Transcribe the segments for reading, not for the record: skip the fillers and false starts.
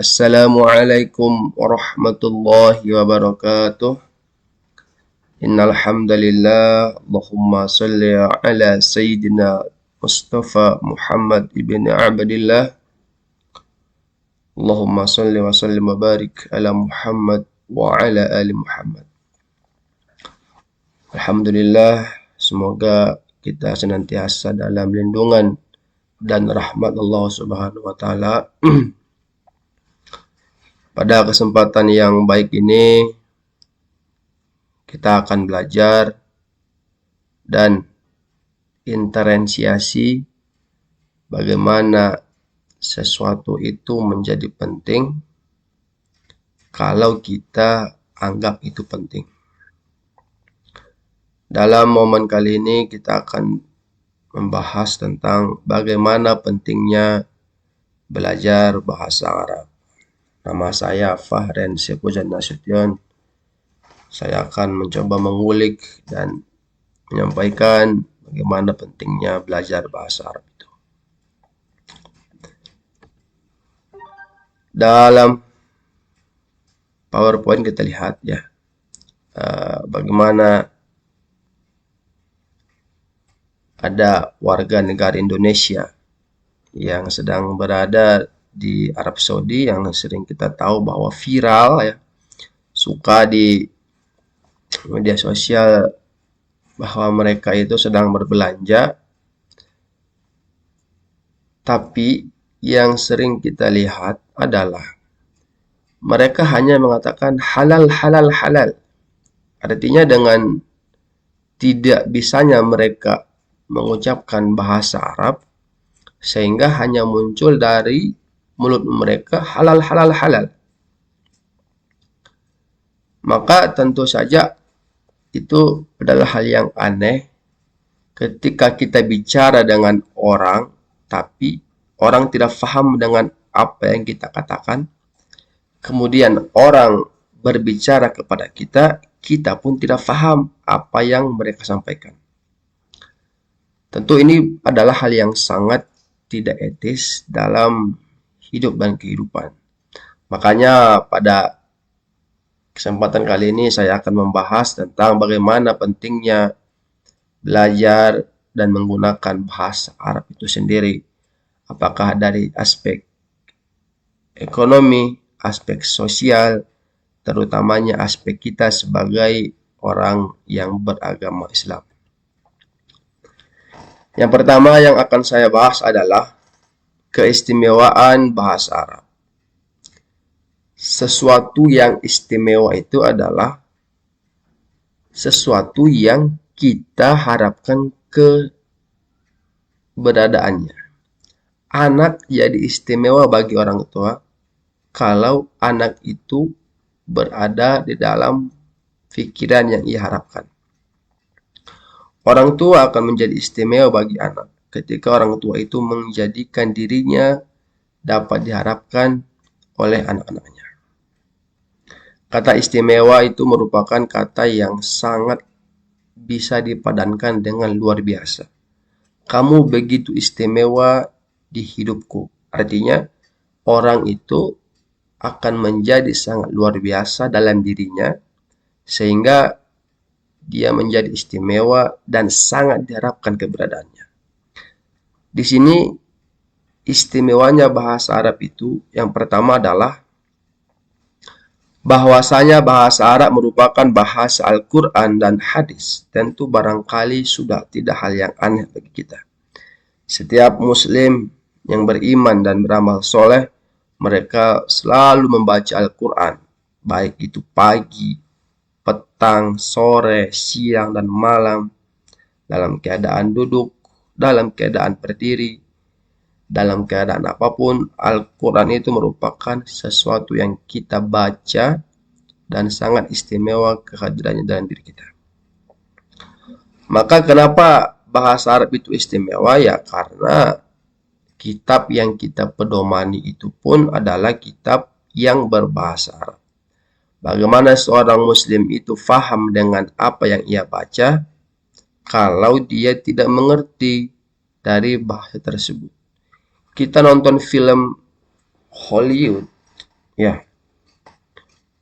Assalamualaikum warahmatullahi wabarakatuh. Innal hamdalillah, Allahumma shalli ala sayyidina Mustafa Muhammad ibn Abdillah. Allahumma shalli wa sallim wa barik ala Muhammad wa ala ali Muhammad. Alhamdulillah, semoga kita senantiasa dalam lindungan dan rahmat Allah Subhanahu wa taala. Pada kesempatan yang baik ini, kita akan belajar dan interensiasi bagaimana sesuatu itu menjadi penting kalau kita anggap itu penting. Dalam momen kali ini kita akan membahas tentang bagaimana pentingnya belajar bahasa Arab. Nama saya Fahren Sepujan Nasution. Saya akan mencoba mengulik dan menyampaikan bagaimana pentingnya belajar bahasa Arab itu. Dalam PowerPoint kita lihat ya, bagaimana ada warga negara Indonesia yang sedang berada di Arab Saudi yang sering kita tahu bahwa viral ya, suka di media sosial bahwa mereka itu sedang berbelanja, tapi yang sering kita lihat adalah mereka hanya mengatakan halal halal halal. Artinya dengan tidak bisanya mereka mengucapkan bahasa Arab sehingga hanya muncul dari mulut mereka halal halal halal. Maka tentu saja itu adalah hal yang aneh ketika kita bicara dengan orang tapi orang tidak paham dengan apa yang kita katakan. Kemudian orang berbicara kepada kita, kita pun tidak paham apa yang mereka sampaikan. Tentu ini adalah hal yang sangat tidak etis dalam hidup dan kehidupan. Makanya pada kesempatan kali ini saya akan membahas tentang bagaimana pentingnya belajar dan menggunakan bahasa Arab itu sendiri. Apakah dari aspek ekonomi, aspek sosial, terutamanya aspek kita sebagai orang yang beragama Islam. Yang pertama yang akan saya bahas adalah keistimewaan bahasa Arab. Sesuatu yang istimewa itu adalah sesuatu yang kita harapkan keberadaannya. Anak jadi istimewa bagi orang tua kalau anak itu berada di dalam pikiran yang ia harapkan. Orang tua akan menjadi istimewa bagi anak ketika orang tua itu menjadikan dirinya dapat diharapkan oleh anak-anaknya. Kata istimewa itu merupakan kata yang sangat bisa dipadankan dengan luar biasa. Kamu begitu istimewa di hidupku. Artinya, orang itu akan menjadi sangat luar biasa dalam dirinya, sehingga dia menjadi istimewa dan sangat diharapkan keberadaannya. Di sini istimewanya bahasa Arab itu yang pertama adalah bahwasanya bahasa Arab merupakan bahasa Al-Quran dan hadis. Tentu barangkali sudah tidak hal yang aneh bagi kita. Setiap muslim yang beriman dan beramal soleh, mereka selalu membaca Al-Quran, baik itu pagi, petang, sore, siang, dan malam, dalam keadaan duduk, dalam keadaan berdiri, dalam keadaan apapun. Al-Quran itu merupakan sesuatu yang kita baca dan sangat istimewa kehadirannya dalam diri kita. Maka kenapa bahasa Arab itu istimewa? Ya karena kitab yang kita pedomani itu pun adalah kitab yang berbahasa Arab. Bagaimana seorang muslim itu faham dengan apa yang ia baca kalau dia tidak mengerti dari bahasa tersebut? Kita nonton film Hollywood Ya,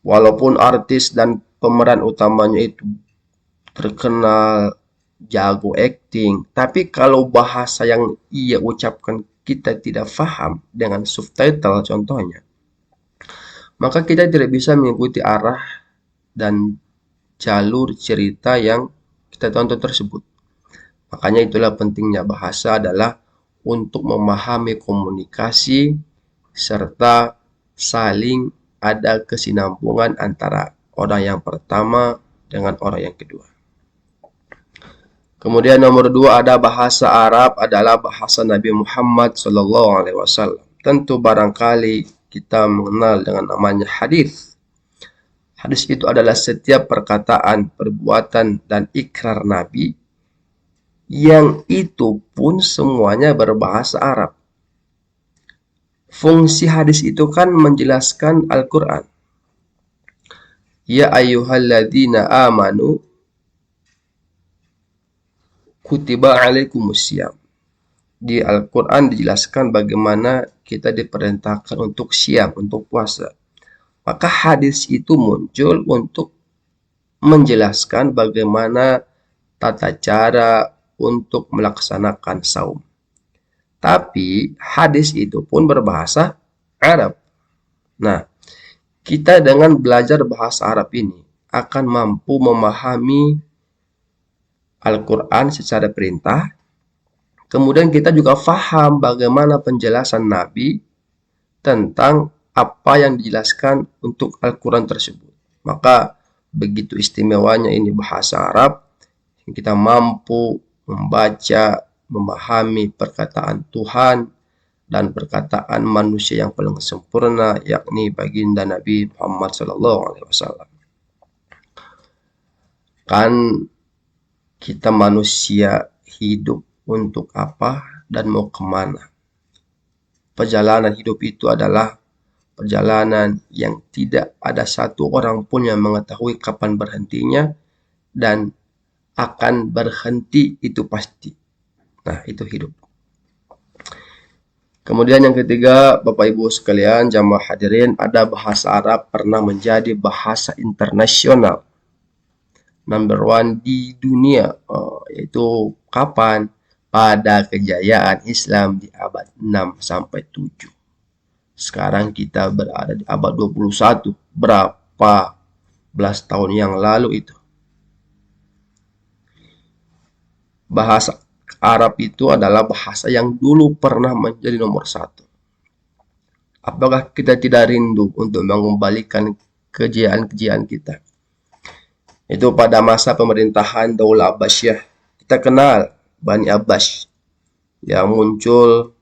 walaupun artis dan pemeran utamanya itu terkenal jago acting, tapi kalau bahasa yang ia ucapkan kita tidak paham dengan subtitle contohnya, maka kita tidak bisa mengikuti arah dan jalur cerita yang kita tonton tersebut. Makanya itulah pentingnya bahasa adalah untuk memahami komunikasi serta saling ada kesinambungan antara orang yang pertama dengan orang yang kedua. Kemudian nomor dua ada bahasa Arab adalah bahasa Nabi Muhammad SAW. Tentu barangkali kita mengenal dengan namanya hadis. Hadis itu adalah setiap perkataan, perbuatan, dan ikrar Nabi yang itu pun semuanya berbahasa Arab. Fungsi hadis itu kan menjelaskan Al-Quran. Ya ayyuhalladzina amanu kutiba alaikumusiyam. Di Al-Quran dijelaskan bagaimana kita diperintahkan untuk siam, untuk puasa. Maka hadis itu muncul untuk menjelaskan bagaimana tata cara untuk melaksanakan saum. Tapi hadis itu pun berbahasa Arab. Nah, kita dengan belajar bahasa Arab ini akan mampu memahami Al-Quran secara perintah. Kemudian kita juga faham bagaimana penjelasan Nabi tentang apa yang dijelaskan untuk Al-Quran tersebut. Maka begitu istimewanya ini bahasa Arab, kita mampu membaca, memahami perkataan Tuhan dan perkataan manusia yang paling sempurna, yakni baginda Nabi Muhammad SAW. Kan kita manusia hidup untuk apa dan mau kemana? Perjalanan hidup itu adalah perjalanan yang tidak ada satu orang pun yang mengetahui kapan berhentinya, dan akan berhenti itu pasti. Nah, itu hidup. Kemudian yang ketiga, Bapak Ibu sekalian, jamaah hadirin, ada bahasa Arab pernah menjadi bahasa internasional. Number one di dunia, yaitu kapan? Pada kejayaan Islam di abad 6 sampai 7. Sekarang kita berada di abad 21. Berapa belas tahun yang lalu itu? Bahasa Arab itu adalah bahasa yang dulu pernah menjadi nomor satu. Apakah kita tidak rindu untuk mengembalikan kejayaan-kejayaan kita? Itu pada masa pemerintahan Daulah Abbasiyah. Kita kenal Bani Abbas yang muncul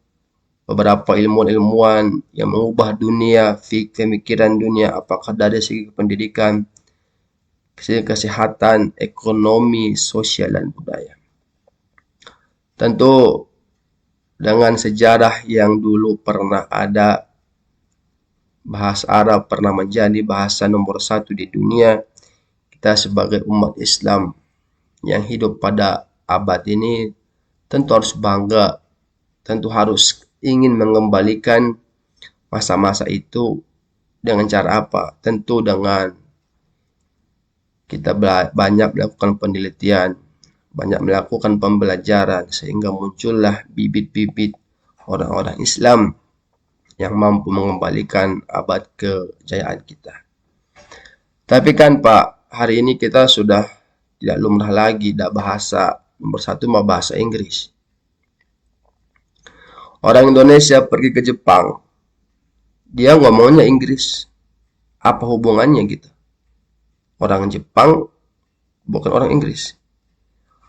beberapa ilmuwan-ilmuwan yang mengubah dunia, pemikiran dunia, apakah dari segi pendidikan, segi kesehatan, ekonomi, sosial, dan budaya. Tentu dengan sejarah yang dulu pernah ada, bahasa Arab pernah menjadi bahasa nomor satu di dunia. Kita sebagai umat Islam yang hidup pada abad ini tentu harus bangga, tentu harus ingin mengembalikan masa-masa itu. Dengan cara apa? Tentu dengan kita banyak melakukan penelitian, banyak melakukan pembelajaran, sehingga muncullah bibit-bibit orang-orang Islam yang mampu mengembalikan abad kejayaan kita. Tapi kan Pak, hari ini kita sudah tidak lumrah lagi bahasa nomor satu mah bahasa Inggris. Orang Indonesia pergi ke Jepang, dia ngomongnya Inggris. Apa hubungannya gitu? Orang Jepang bukan orang Inggris.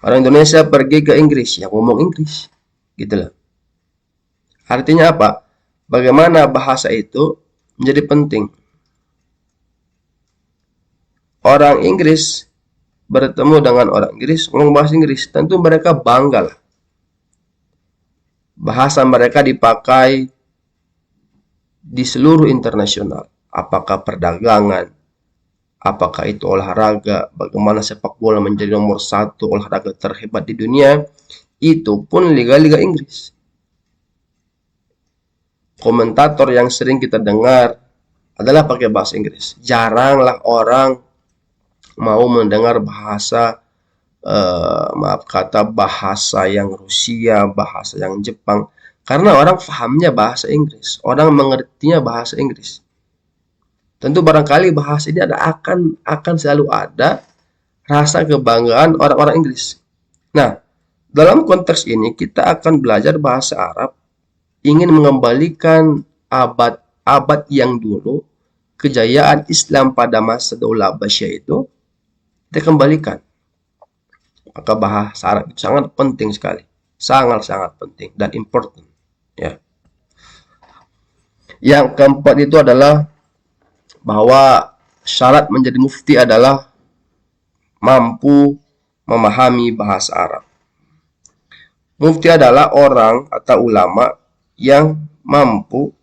Orang Indonesia pergi ke Inggris, yang ngomong Inggris. Gitu loh. Artinya apa? Bagaimana bahasa itu menjadi penting. Orang Inggris bertemu dengan orang Inggris, ngomong bahasa Inggris, tentu mereka bangga lah. Bahasa mereka dipakai di seluruh internasional. Apakah perdagangan, apakah itu olahraga, bagaimana sepak bola menjadi nomor satu olahraga terhebat di dunia, itu pun liga-liga Inggris. Komentator yang sering kita dengar adalah pakai bahasa Inggris. Jaranglah orang mau mendengar bahasa maaf kata bahasa yang Rusia, bahasa yang Jepang, karena orang fahamnya bahasa Inggris, orang mengertinya bahasa Inggris. Tentu barangkali bahasa ini akan selalu ada rasa kebanggaan orang-orang Inggris. Nah, dalam konteks ini kita akan belajar bahasa Arab, ingin mengembalikan abad-abad yang dulu, kejayaan Islam pada masa Daulah Abbasiyah itu kita kembalikan. Maka bahasa Arab itu sangat penting sekali, sangat-sangat penting dan important. Ya. Yang keempat itu adalah bahwa syarat menjadi mufti adalah mampu memahami bahasa Arab. Mufti adalah orang atau ulama yang mampu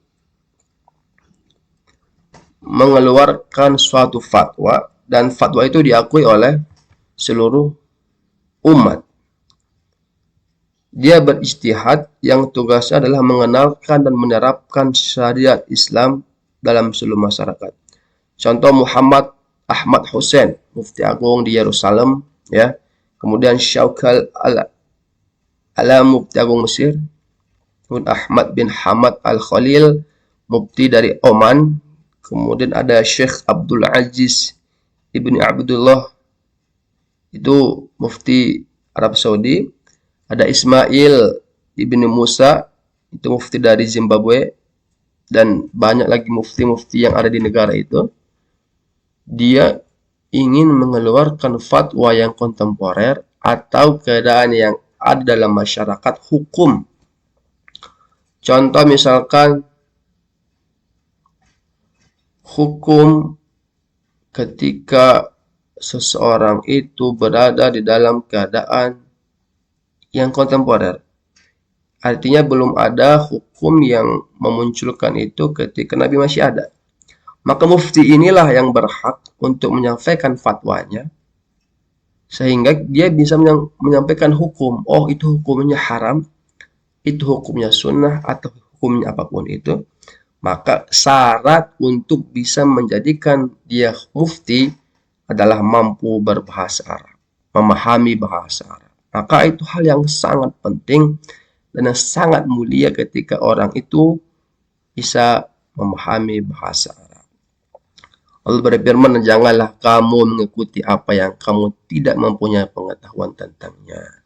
mengeluarkan suatu fatwa, dan fatwa itu diakui oleh seluruh umat. Dia berijtihad yang tugasnya adalah mengenalkan dan menerapkan syariat Islam dalam seluruh masyarakat. Contoh Muhammad Ahmad Hussein, Mufti Agung di Yerusalem, ya. Kemudian Syaukal Alam, Mufti Agung Mesir. Kemudian Ahmad bin Hamad Al-Khalil, Mufti dari Oman. Kemudian ada Syekh Abdul Aziz Ibni Abdullah, itu Mufti Arab Saudi. Ada Ismail Ibni Musa, itu Mufti dari Zimbabwe. Dan banyak lagi mufti-mufti yang ada di negara itu. Dia ingin mengeluarkan fatwa yang kontemporer atau keadaan yang ada dalam masyarakat hukum. Contoh misalkan hukum ketika seseorang itu berada di dalam keadaan yang kontemporer. Artinya belum ada hukum yang memunculkan itu ketika Nabi masih ada. Maka mufti inilah yang berhak untuk menyampaikan fatwanya, sehingga dia bisa menyampaikan hukum. Oh, itu hukumnya haram, itu hukumnya sunnah, atau hukumnya apapun itu. Maka syarat untuk bisa menjadikan dia mufti adalah mampu berbahasa Arab, memahami bahasa Arab. Maka itu hal yang sangat penting dan yang sangat mulia ketika orang itu bisa memahami bahasa Arab. Allah berfirman, janganlah kamu mengikuti apa yang kamu tidak mempunyai pengetahuan tentangnya.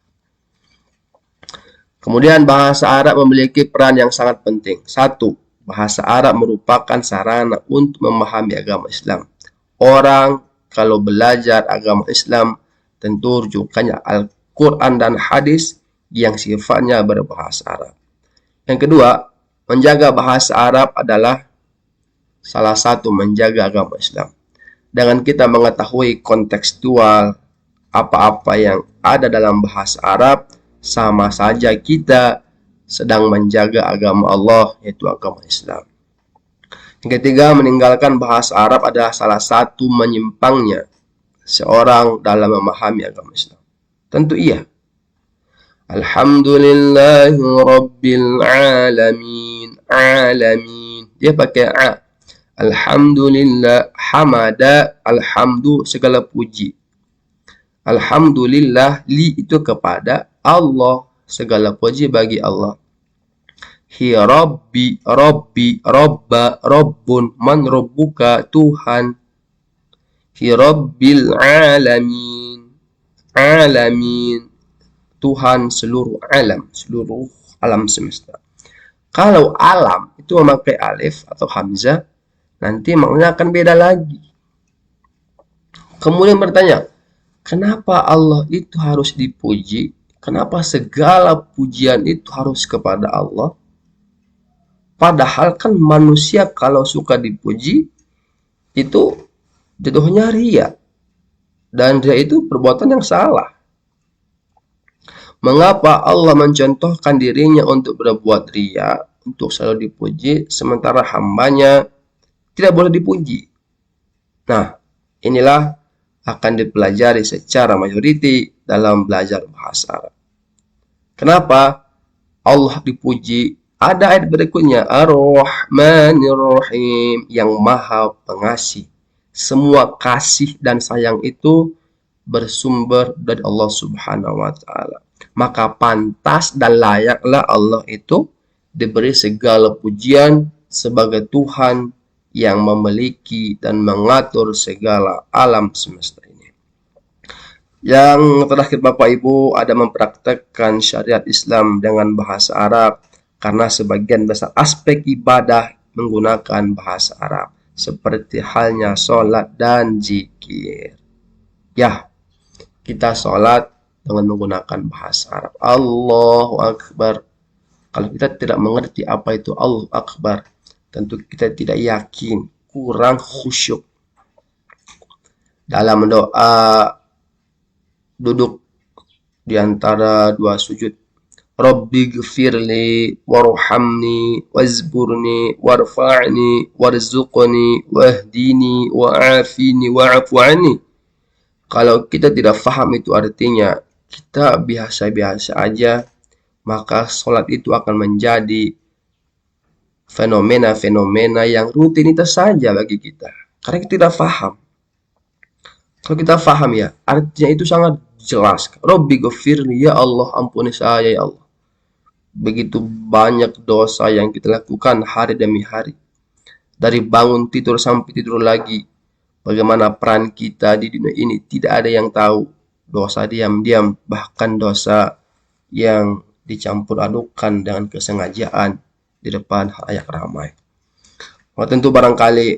Kemudian bahasa Arab memiliki peran yang sangat penting. 1. Bahasa Arab merupakan sarana untuk memahami agama Islam. Orang kalau belajar agama Islam tentu rujukannya Al-Quran dan hadis yang sifatnya berbahasa Arab. Yang kedua, menjaga bahasa Arab adalah salah satu menjaga agama Islam. Dengan kita mengetahui kontekstual apa-apa yang ada dalam bahasa Arab, sama saja kita sedang menjaga agama Allah, yaitu agama Islam. Yang ketiga, meninggalkan bahasa Arab adalah salah satu menyimpangnya seorang dalam memahami agama Islam. Tentu iya. Alhamdulillahi Rabbil Alamin. Alamin. Dia pakai A. Alhamdulillah. Hamada. Alhamdu. Segala puji. Alhamdulillah. Li itu kepada Allah. Segala puji bagi Allah. Hi Rabbi, Rabbi, Rabba, Rabbun, man Rabbuka, Tuhan. Hi Rabbil Alamin, Alamin, Tuhan seluruh alam, seluruh alam semesta. Kalau alam itu memakai alif atau hamzah, nanti maknanya akan beda lagi. Kemudian bertanya, kenapa Allah itu harus dipuji? Kenapa segala pujian itu harus kepada Allah? Padahal kan manusia kalau suka dipuji, itu jatuhnya ria. Dan ria itu perbuatan yang salah. Mengapa Allah mencontohkan dirinya untuk berbuat ria, untuk selalu dipuji, sementara hambanya tidak boleh dipuji? Nah, inilah akan dipelajari secara mayoriti dalam belajar bahasa Arab. Kenapa Allah dipuji, Ada ayat berikutnya, Ar-Rahmanir Rahim, yang Maha Pengasih. Semua kasih dan sayang itu bersumber dari Allah Subhanahu wa taala. Maka pantas dan layaklah Allah itu diberi segala pujian sebagai Tuhan yang memiliki dan mengatur segala alam semesta ini. Yang terakhir Bapak Ibu, ada mempraktekkan syariat Islam dengan bahasa Arab, karena sebagian besar aspek ibadah menggunakan bahasa Arab, seperti halnya sholat dan zikir. Ya, kita sholat dengan menggunakan bahasa Arab. Allahu Akbar. Kalau kita tidak mengerti apa itu Allahu Akbar, tentu kita tidak yakin, kurang khusyuk. Dalam doa duduk di antara dua sujud, Rabbi gfirli warhamni wazburni warfa'ni warzuqni wahdini wa'afini wa'afu anni. Kalau kita tidak faham itu artinya, kita biasa-biasa aja, maka sholat itu akan menjadi fenomena-fenomena yang rutinitas saja bagi kita. Karena kita tidak faham. Kalau kita faham ya, artinya itu sangat jelas. Rabbi ghafirli, ya Allah ampuni saya ya Allah. Begitu banyak dosa yang kita lakukan hari demi hari. Dari bangun tidur sampai tidur lagi. Bagaimana peran kita di dunia ini, tidak ada yang tahu. Dosa diam-diam, bahkan dosa yang dicampur adukan dengan kesengajaan di depan halayak ramai. Nah, tentu barangkali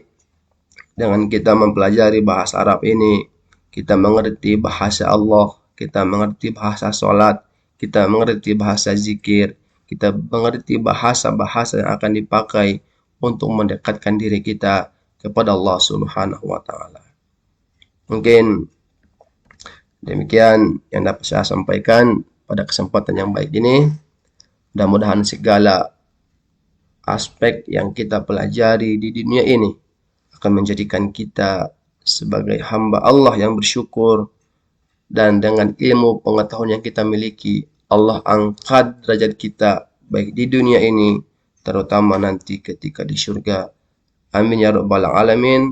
dengan kita mempelajari bahasa Arab ini, kita mengerti bahasa Allah, kita mengerti bahasa sholat, kita mengerti bahasa zikir, kita mengerti bahasa-bahasa yang akan dipakai untuk mendekatkan diri kita kepada Allah Subhanahu wa taala. Mungkin demikian yang dapat saya sampaikan pada kesempatan yang baik ini. Mudah-mudahan segala aspek yang kita pelajari di dunia ini akan menjadikan kita sebagai hamba Allah yang bersyukur, dan dengan ilmu pengetahuan yang kita miliki, Allah angkat derajat kita baik di dunia ini, terutama nanti ketika di surga. Amin ya rabbal alamin.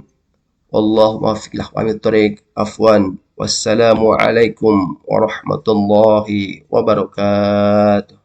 Wallahu muwaffiq ila aqwamit thoriq. Afwan. Wassalamu alaikum warahmatullahi wabarakatuh.